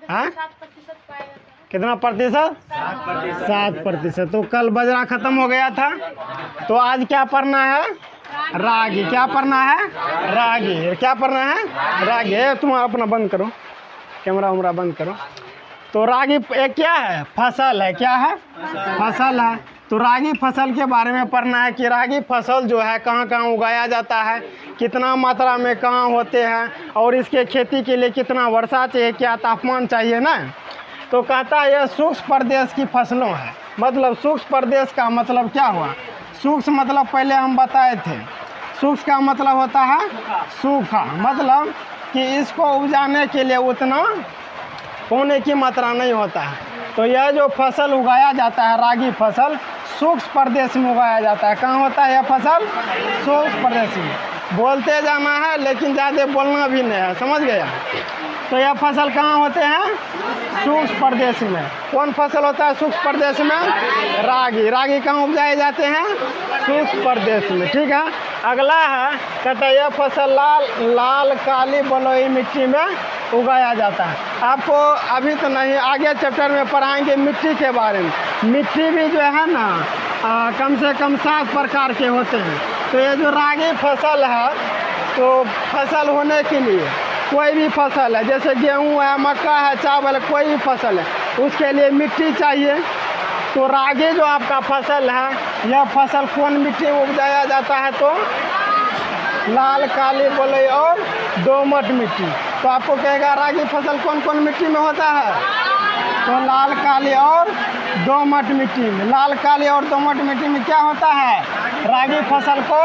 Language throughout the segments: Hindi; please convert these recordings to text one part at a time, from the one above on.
हाँ कितना प्रतिशत? 7%। तो कल बजरा खत्म हो गया था, तो आज क्या पढ़ना है? रागी। क्या पढ़ना है? रागी। क्या पढ़ना है? रागी। तुम अपना बंद करो, कैमरा उमरा बंद करो। तो रागी एक क्या है? फसल है। क्या है? फसल है। तो रागी फसल के बारे में पढ़ना है कि रागी फसल जो है कहाँ कहाँ उगाया जाता है, कितना मात्रा में कहाँ होते हैं, और इसके खेती के लिए कितना वर्षा चाहिए, क्या तापमान चाहिए ना। तो कहता है यह सूक्ष्म प्रदेश की फसलों है। मतलब सूक्ष्म प्रदेश का मतलब क्या हुआ? सूक्ष्म मतलब पहले हम बताए थे, सूक्ष्म का मतलब होता है सूखा, मतलब कि इसको उपजाने के लिए उतना पानी की मात्रा नहीं होता है। तो यह जो फसल उगाया जाता है रागी फसल सूक्ष्म प्रदेश में उगाया जाता है। कहाँ होता है यह फसल? सूक्ष्म प्रदेश में। बोलते जाना है लेकिन ज़्यादा बोलना भी नहीं है, समझ गया? तो यह फसल कहाँ होते हैं? सूक्ष्म प्रदेश में। कौन फसल होता है सूक्ष्म प्रदेश में? रागी। रागी कहाँ उपजाए जाते हैं? सूक्ष्म प्रदेश में। ठीक है। अगला है, कहता है यह फसल लाल काली बलुई मिट्टी में उगाया जाता है। आपको अभी तो नहीं, आगे चैप्टर में पढ़ाएंगे मिट्टी के बारे में। मिट्टी भी जो है ना कम से कम 7 प्रकार के होते हैं। तो ये जो रागी फसल है, तो फसल होने के लिए कोई भी फसल है, जैसे गेहूँ है, मक्का है, चावल है, कोई भी फसल है, उसके लिए मिट्टी चाहिए। तो रागी जो आपका फसल है, यह फसल कौन मिट्टी में उपजाया जाता है? तो लाल काली बलुई और दोमट मिट्टी। तो आपको कहेगा रागी फसल कौन कौन मिट्टी में होता है? तो लाल काली और दोमट मिट्टी में। लाल काली और दोमट मिट्टी में क्या होता है? रागी फसल को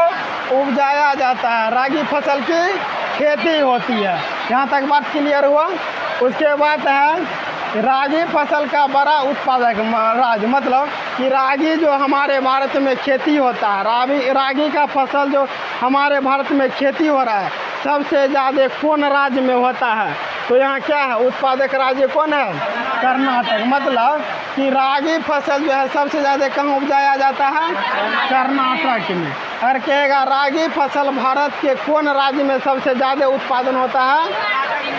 उपजाया जाता है, रागी फसल की खेती होती है। यहाँ तक बात क्लियर हुआ? उसके बाद है रागी फसल का बड़ा उत्पादक राज्य, मतलब कि रागी जो हमारे भारत में खेती होता है, रागी का फसल जो हमारे भारत में खेती हो रहा है, सबसे ज़्यादा कौन राज्य में होता है? तो यहाँ क्या है? उत्पादक राज्य कौन है? कर्नाटक। मतलब कि रागी फसल जो है सबसे ज़्यादा कहाँ उपजाया जाता है? कर्नाटक में। और कहेगा रागी फसल भारत के कौन राज्य में सबसे ज़्यादा उत्पादन होता है?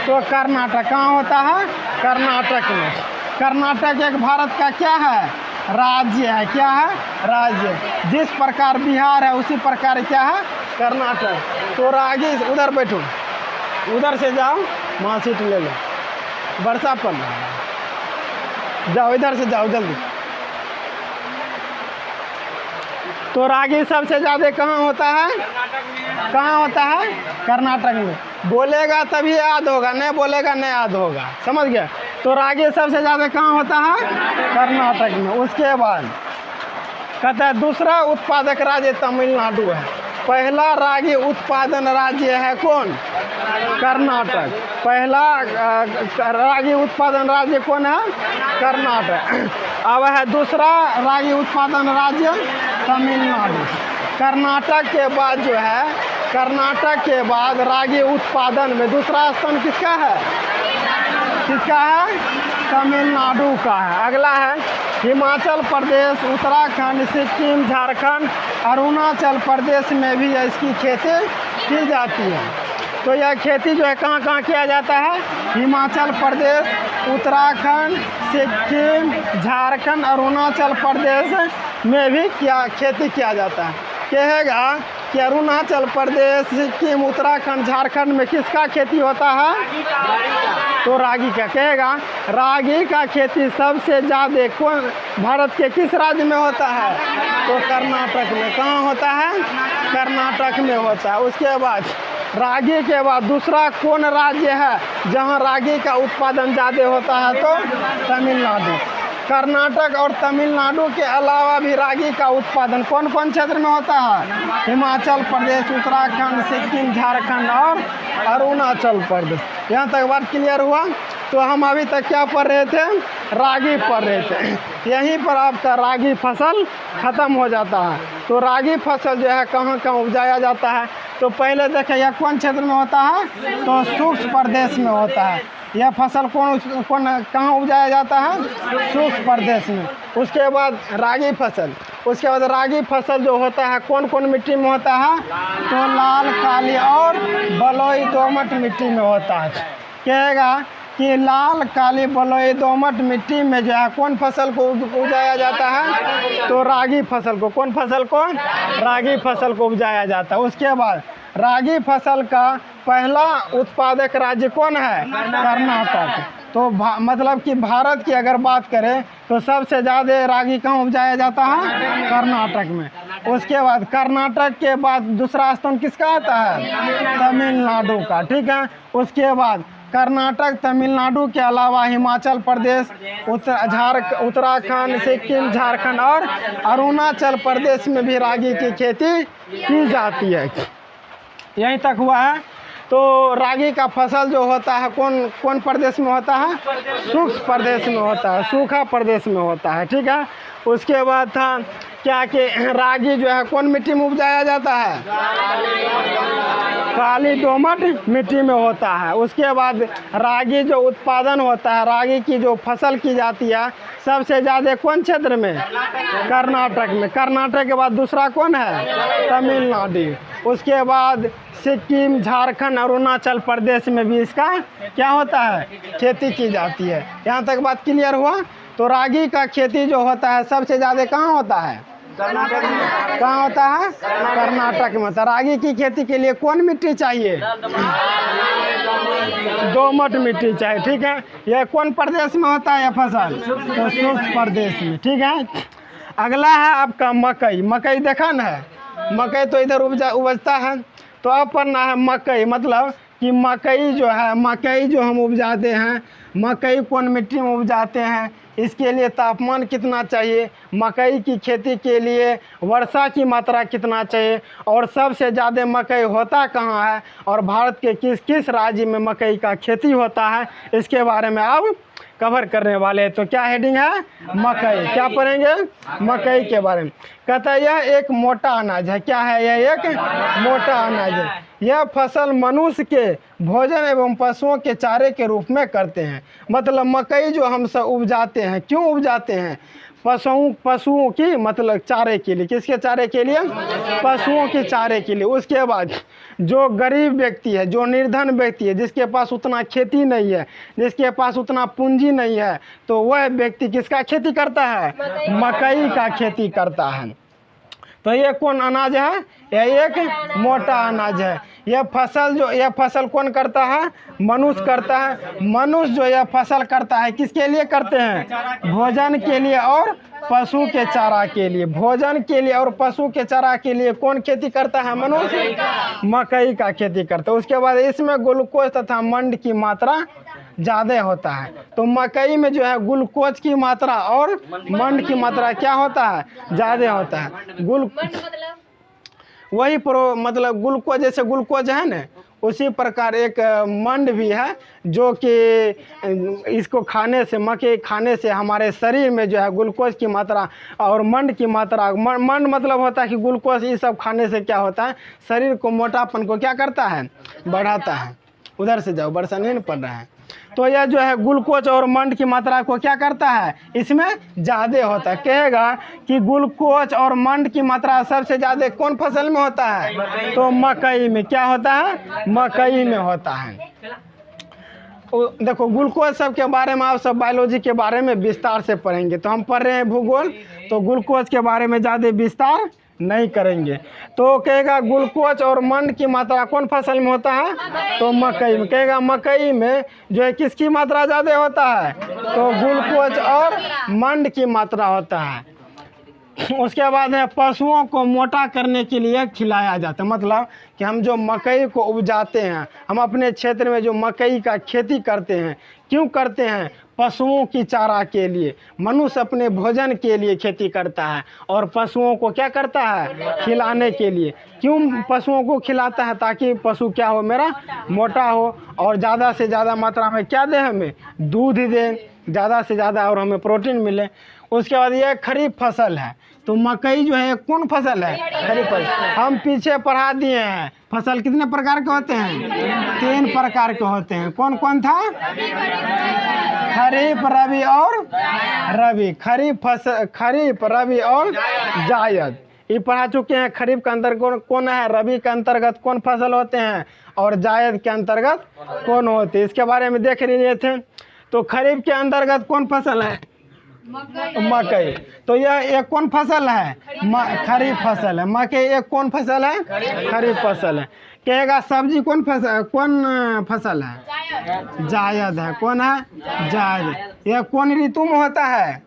तो कर्नाटक। कहाँ होता है? कर्नाटक में। कर्नाटक एक भारत का क्या है? राज्य है। क्या है? राज्य। जिस प्रकार बिहार है उसी प्रकार क्या है? कर्नाटक। तो रागी, उधर बैठो, उधर से जाओ, वहाँ सीट ले लो, वर्षा पड़ रहा है, जाओ इधर से जाओ जल्दी। तो रागी सबसे ज़्यादा कहाँ होता है? कहाँ होता है? कर्नाटक में। बोलेगा तभी याद होगा, नहीं बोलेगा नहीं याद होगा, समझ गया? तो रागी सबसे ज़्यादा कहाँ होता है? कर्नाटक में। उसके बाद कहता है दूसरा उत्पादक राज्य तमिलनाडु है। पहला रागी उत्पादन राज्य है कौन? कर्नाटक। पहला रागी उत्पादन राज्य कौन है? कर्नाटक। अब है दूसरा रागी उत्पादन राज्य तमिलनाडु। कर्नाटक के बाद जो है, कर्नाटक के बाद रागी उत्पादन में दूसरा स्थान किसका है? किसका है? तमिलनाडु का है। अगला है हिमाचल प्रदेश, उत्तराखंड, सिक्किम, झारखंड, अरुणाचल प्रदेश में भी इसकी खेती की जाती है। तो यह खेती जो है कहाँ कहाँ किया जाता है? हिमाचल प्रदेश, उत्तराखंड, सिक्किम, झारखंड, अरुणाचल प्रदेश में भी खेती किया जाता है। कहेगा कि अरुणाचल प्रदेश, सिक्किम, उत्तराखंड, झारखंड में किसका खेती होता है? तो रागी का। कहेगा रागी का खेती सबसे ज़्यादा कौन भारत के किस राज्य में होता है? तो कर्नाटक में। कहाँ होता है? कर्नाटक में होता है। उसके बाद रागी के बाद दूसरा कौन राज्य है जहाँ रागी का उत्पादन ज़्यादा होता है? तो तमिलनाडु। कर्नाटक और तमिलनाडु के अलावा भी रागी का उत्पादन कौन कौन क्षेत्र में होता है? हिमाचल प्रदेश, उत्तराखंड, सिक्किम, झारखंड और अरुणाचल प्रदेश। यहाँ तक बात क्लियर हुआ? तो हम अभी तक क्या पढ़ रहे थे? रागी पढ़ रहे थे। यहीं पर आपका रागी फसल ख़त्म हो जाता है। तो रागी फसल जो है कहाँ कहाँ उपजाया जाता है? तो पहले देखें यह कौन क्षेत्र में होता है? तो सूक्ष्म प्रदेश में होता है। यह फसल कौन कहाँ उपजाया जाता है? सूक्ष्म प्रदेश में। उसके बाद रागी फसल, उसके बाद रागी फसल जो होता है कौन कौन मिट्टी में होता है? तो लाल काली और बलुई दोमट मिट्टी में होता है। कहेगा कि लाल काली बलुई दोमट मिट्टी में जो है कौन फसल को उगाया जाता है? तो रागी फसल को। कौन फसल को? रागी फसल को उपजाया जाता है। उसके बाद रागी फसल का पहला उत्पादक राज्य कौन है? कर्नाटक। तो मतलब कि भारत की अगर बात करें तो सबसे ज़्यादा रागी कहाँ उपजाया जाता है? कर्नाटक में। उसके बाद कर्नाटक के बाद दूसरा स्थान किसका आता है? तमिलनाडु का। ठीक है। उसके बाद कर्नाटक तमिलनाडु के अलावा हिमाचल प्रदेश, उत्तराखंड, सिक्किम, झारखंड और अरुणाचल प्रदेश में भी रागी की खेती की जाती है। यहीं तक हुआ है। तो रागी का फसल जो होता है कौन कौन प्रदेश में होता है? शुष्क प्रदेश में होता है, सूखा प्रदेश में होता है। ठीक है। उसके बाद था क्या कि रागी जो है कौन मिट्टी में उपजाया जाता है? काली दोमट मिट्टी में होता है। उसके बाद रागी जो उत्पादन होता है, रागी की जो फसल की जाती है सबसे ज़्यादा कौन क्षेत्र में? कर्नाटक में। कर्नाटक के बाद दूसरा कौन है? तमिलनाडु। उसके बाद सिक्किम, झारखंड, अरुणाचल प्रदेश में भी इसका क्या होता है? खेती की जाती है। यहाँ तक बात क्लियर हुआ? तो रागी का खेती जो होता है सबसे ज़्यादा कहाँ होता है? कहाँ होता है? कर्नाटक में। तो रागी की खेती के लिए कौन मिट्टी चाहिए? दोमट मिट्टी चाहिए। ठीक है। यह कौन प्रदेश में होता है यह फसल? तो शुष्क प्रदेश में। ठीक है। अगला है आपका मकई। मकई देखा ना है? मकई तो इधर उपजता है। तो अब पढ़ना है मकई। मतलब कि मकई जो है, मकई जो हम उपजाते हैं, मकई कौन मिट्टी में उपजाते हैं, इसके लिए तापमान कितना चाहिए, मकई की खेती के लिए वर्षा की मात्रा कितना चाहिए, और सबसे ज़्यादा मकई होता कहाँ है, और भारत के किस किस राज्य में मकई का खेती होता है, इसके बारे में अब कवर करने वाले हैं। तो क्या हेडिंग है? मकई। क्या पढ़ेंगे? मकई के बारे में। कहता है यह एक मोटा अनाज है। क्या है? यह एक मोटा अनाज है। यह फसल मनुष्य के भोजन एवं पशुओं के चारे के रूप में करते हैं। मतलब मकई जो हम सब उपजाते हैं, क्यों उपजाते हैं? पशुओं की मतलब चारे के लिए। किसके चारे के लिए? पशुओं के चारे के लिए। उसके बाद जो गरीब व्यक्ति है, जो निर्धन व्यक्ति है, जिसके पास उतना खेती नहीं है, जिसके पास उतना पूंजी नहीं है, तो वह व्यक्ति किसका खेती करता है? मकई का खेती करता है। तो ये कौन अनाज है? यह एक मोटा अनाज है। यह फसल कौन करता है? मनुष्य करता है। मनुष्य जो यह फसल करता है किसके लिए करते हैं? भोजन के लिए और पशु के चारा के लिए। भोजन के लिए और पशु के चारा के लिए कौन खेती करता है? मनुष्य मकई का खेती करता है। उसके बाद इसमें ग्लूकोज तथा मंड की मात्रा ज़्यादा होता है। तो मकई में जो है ग्लूकोज की मात्रा और मंड की मात्रा क्या होता है? ज़्यादा होता है। वही मतलब ग्लूकोज, जैसे ग्लूकोज है ना, उसी प्रकार एक मंड भी है जो कि इसको खाने से, मकई खाने से हमारे शरीर में जो है ग्लूकोज की मात्रा और मंड की मात्रा, मंड मतलब होता है कि ग्लूकोज, ये सब खाने से क्या होता है? शरीर को, मोटापन को क्या करता है? बढ़ाता है। उधर से जाओ, वर्षा नहीं पड़ रहा है। तो यह जो है ग्लूकोज और मंड की मात्रा को क्या करता है? इसमें ज़्यादा होता है। कहेगा कि ग्लूकोज और मंड की मात्रा सबसे ज़्यादा कौन फसल में होता है? तो मकई में। क्या होता है? मकई में होता है। देखो ग्लूकोज सब के बारे में आप सब बायोलॉजी के बारे में विस्तार से पढ़ेंगे। तो हम पढ़ रहे हैं भूगोल, तो ग्लूकोज के बारे में ज़्यादा विस्तार नहीं करेंगे। तो कहेगा ग्लूकोज और मंड की मात्रा कौन फसल में होता है? तो मकई में। कहेगा मकई में जो है किसकी मात्रा ज़्यादा होता है? तो ग्लूकोज और मंड की मात्रा होता है। उसके बाद है पशुओं को मोटा करने के लिए खिलाया जाता है। मतलब कि हम जो मकई को उपजाते हैं, हम अपने क्षेत्र में जो मकई का खेती करते हैं, क्यों करते हैं? पशुओं की चारा के लिए। मनुष्य अपने भोजन के लिए खेती करता है और पशुओं को क्या करता है? खिलाने के लिए। क्यों पशुओं को खिलाता है? ताकि पशु क्या हो? मेरा मोटा हो और ज़्यादा से ज़्यादा मात्रा में क्या दे? हमें दूध दे ज़्यादा से ज़्यादा और हमें प्रोटीन मिले। उसके बाद यह खरीफ फसल है। तो मकई जो है कौन फसल है? खरीफ फसल। हम पीछे पढ़ा दिए हैं फसल कितने प्रकार के होते हैं? 3 प्रकार के होते हैं। कौन कौन था? खरीफ, रबी और रबी। खरीफ, रबी और जायद, ये पढ़ा चुके हैं। खरीफ के अंतर्गत कौन है, रबी के अंतर्गत कौन फसल होते हैं और जायद के अंतर्गत कौन होते हैं, इसके बारे में देख लिए थे। तो खरीफ के अंतर्गत कौन फसल है, मकई। तो यह एक कौन फसल है, खरीफ फसल है। मकई एक कौन फसल है, खरीफ फसल है। कहेगा सब्जी कौन फसल है, जायद है। कौन है, जायद। यह कौन ऋतु में होता है,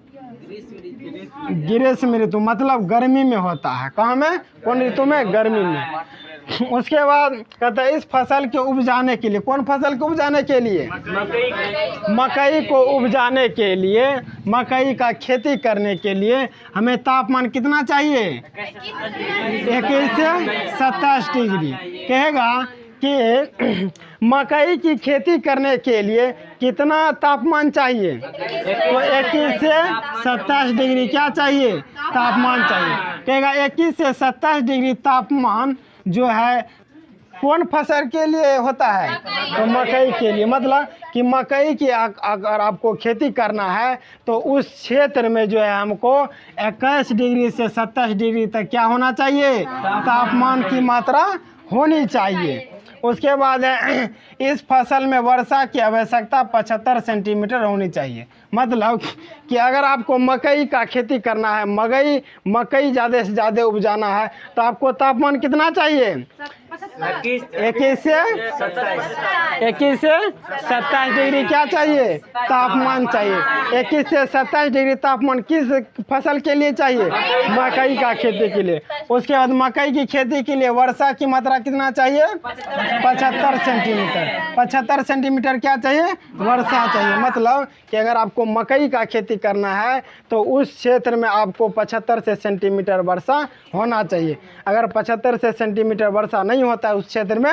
ग्रीष्म ऋतु, मतलब गर्मी में होता है। कहाँ में, कौन ऋतु में, गर्मी में। उसके बाद कहता है इस फसल के उपजाने के लिए, कौन फसल को उपजाने के लिए, मकई को उपजाने के लिए, मकई का खेती करने के लिए हमें तापमान कितना चाहिए, 21 से 27 डिग्री। कहेगा कि मकई की खेती करने के लिए कितना तापमान चाहिए, तो 21 से 27 डिग्री क्या चाहिए, तापमान चाहिए। कहेगा 21 से 27 डिग्री तापमान जो है कौन फसल के लिए होता है, तो मकई के लिए। मतलब कि मकई की अगर आपको खेती करना है तो उस क्षेत्र में जो है हमको 21 डिग्री से 27 डिग्री तक क्या होना चाहिए, तापमान की मात्रा होनी चाहिए। उसके बाद इस फसल में वर्षा की आवश्यकता 75 सेंटीमीटर होनी चाहिए। मतलब कि अगर आपको मकई का खेती करना है, मकई ज़्यादा से ज़्यादा उपजाना है, तो आपको तापमान कितना चाहिए, 21 से 27 डिग्री क्या चाहिए, तापमान चाहिए। 21 से 27 डिग्री तापमान किस फसल के लिए चाहिए, मकई का खेती के लिए। उसके बाद मकई की खेती के लिए वर्षा की मात्रा कितना चाहिए, 75 सेंटीमीटर। 75 सेंटीमीटर क्या चाहिए, वर्षा चाहिए। मतलब कि अगर आपको मकई का खेती करना है तो उस क्षेत्र में आपको 75 से सेंटीमीटर वर्षा होना चाहिए। अगर 75 से सेंटीमीटर वर्षा नहीं होता है उस क्षेत्र में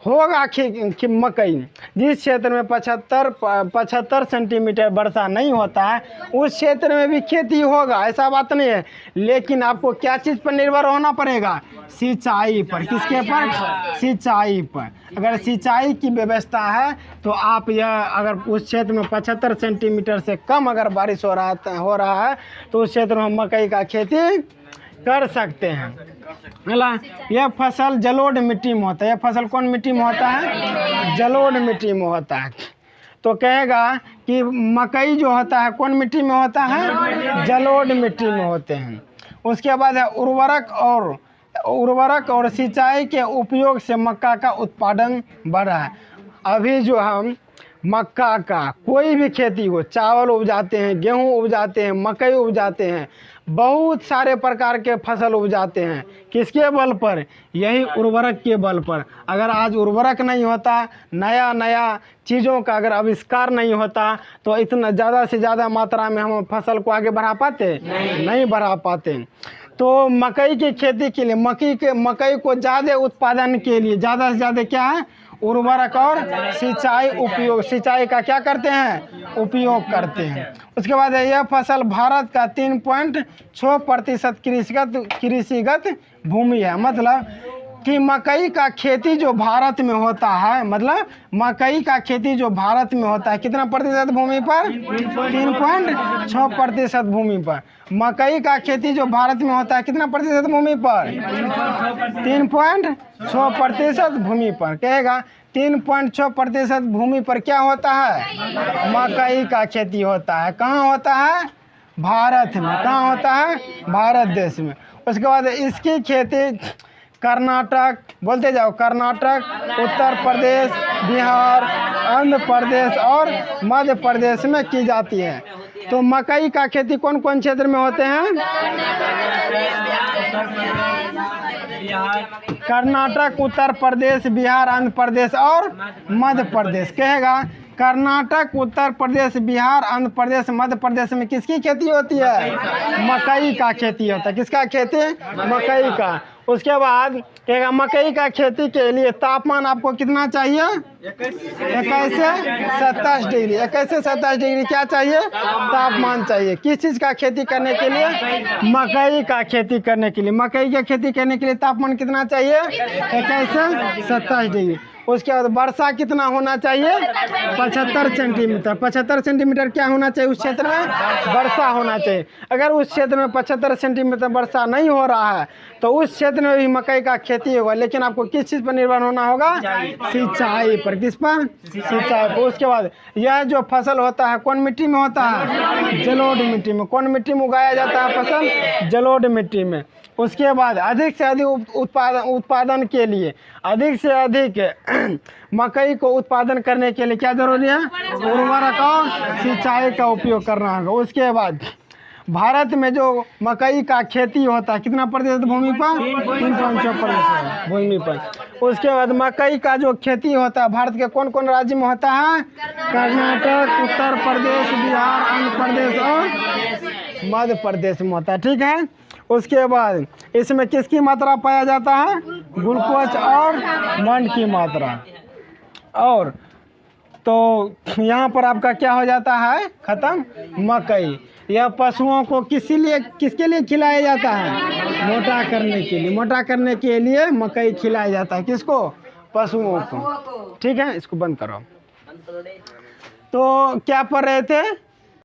होगा कि मकई, जिस क्षेत्र में 75 सेंटीमीटर वर्षा नहीं होता है उस क्षेत्र में भी खेती होगा, ऐसा बात नहीं है। लेकिन आपको क्या चीज़ पर निर्भर होना पड़ेगा, सिंचाई पर। किसके पर, सिंचाई पर। अगर सिंचाई की व्यवस्था है तो आप यह अगर उस क्षेत्र में 75 सेंटीमीटर से कम अगर बारिश हो रहा है तो उस क्षेत्र में मकई का खेती कर सकते हैं। यह फसल जलोढ़ मिट्टी में होता है। यह फसल कौन मिट्टी में होता है, जलोढ़ मिट्टी में होता है। तो कहेगा कि मकई जो होता है कौन मिट्टी में होता है, जलोढ़ मिट्टी में होते हैं। उसके बाद है उर्वरक और सिंचाई के उपयोग से मक्का का उत्पादन बढ़ा है। अभी जो हम मक्का का कोई भी खेती हो, चावल उपजाते हैं, गेहूं उपजाते हैं, मकई उपजाते हैं, बहुत सारे प्रकार के फसल उपजाते हैं। किसके बल पर, यही उर्वरक के बल पर। अगर आज उर्वरक नहीं होता, नया चीज़ों का अगर आविष्कार नहीं होता तो इतना ज़्यादा से ज़्यादा मात्रा में हम फसल को आगे बढ़ा पाते, नहीं बढ़ा पाते। तो मकई की खेती के लिए मकई को ज़्यादा उत्पादन के लिए ज़्यादा से ज़्यादा क्या है, उर्वरक और सिंचाई का क्या करते हैं, उपयोग करते हैं। उसके बाद यह फसल भारत का 3.6% कृषिगत भूमि है। मतलब कि मकई का खेती जो भारत में होता है, मतलब मकई का खेती जो भारत में होता है कितना प्रतिशत भूमि पर, 3.6% भूमि पर। मकई का खेती जो भारत में होता है कितना प्रतिशत भूमि पर, 3.6% भूमि पर। कहेगा 3.6% भूमि पर क्या होता है, मकई का खेती होता है। कहाँ होता है, भारत में। कहाँ होता है, भारत देश में। उसके बाद इसकी खेती कर्नाटक, बोलते जाओ, कर्नाटक, उत्तर प्रदेश, बिहार, आंध्र प्रदेश और मध्य प्रदेश में की जाती है। तो मकई का खेती कौन कौन क्षेत्र में होते हैं, कर्नाटक, उत्तर प्रदेश, बिहार, आंध्र प्रदेश और मध्य प्रदेश। कहेगा कर्नाटक, उत्तर प्रदेश, बिहार, आंध्र प्रदेश, मध्य प्रदेश में किसकी खेती होती है, मकई का खेती होता है। किसका खेती, मकई का। उसके बाद कहेगा मकई का खेती के लिए तापमान आपको कितना चाहिए, 21 से 27 डिग्री। 21 से 27 डिग्री क्या चाहिए, तापमान चाहिए। किस चीज़ का खेती करने के लिए, मकई का खेती करने के लिए। मकई की खेती करने के लिए तापमान कितना चाहिए, 21 से 27 डिग्री। उसके बाद वर्षा कितना होना चाहिए? 75 सेंटीमीटर। 75 सेंटीमीटर क्या होना चाहिए उस क्षेत्र में? वर्षा होना चाहिए। अगर उस क्षेत्र में 75 सेंटीमीटर वर्षा नहीं हो रहा है तो उस क्षेत्र में भी मकई का खेती होगा, लेकिन आपको किस चीज़ पर निर्भर होना होगा? सिंचाई पर। किस पर? सिंचाई पर। उसके बाद यह जो फसल होता है कौन मिट्टी में होता है? जलोढ़ मिट्टी में। कौन मिट्टी में उगाया जाता है फसल? जलोढ़ मिट्टी में। उसके बाद अधिक से अधिक उत्पादन के लिए, अधिक से अधिक मकई को उत्पादन करने के लिए क्या जरूरी है? उर्वरक और सिंचाई का उपयोग करना होगा। उसके बाद भारत में जो मकई का खेती होता है कितना प्रतिशत भूमि पर? 3.4% भूमि पर। उसके बाद मकई का जो खेती होता है भारत के कौन कौन राज्य में होता है? कर्नाटक, उत्तर प्रदेश, बिहार, आंध्र प्रदेश और मध्य प्रदेश में होता है। ठीक है। उसके बाद इसमें किसकी मात्रा पाया जाता है? ग्लूकोज और मंड की मात्रा। और तो यहाँ पर आपका क्या हो जाता है? खत्म। मकई यह पशुओं को किसके लिए खिलाया जाता है? मोटा करने के लिए। मोटा करने के लिए मकई खिलाया जाता है। किसको? पशुओं को। ठीक है, इसको बंद करो। तो क्या पढ़ रहे थे?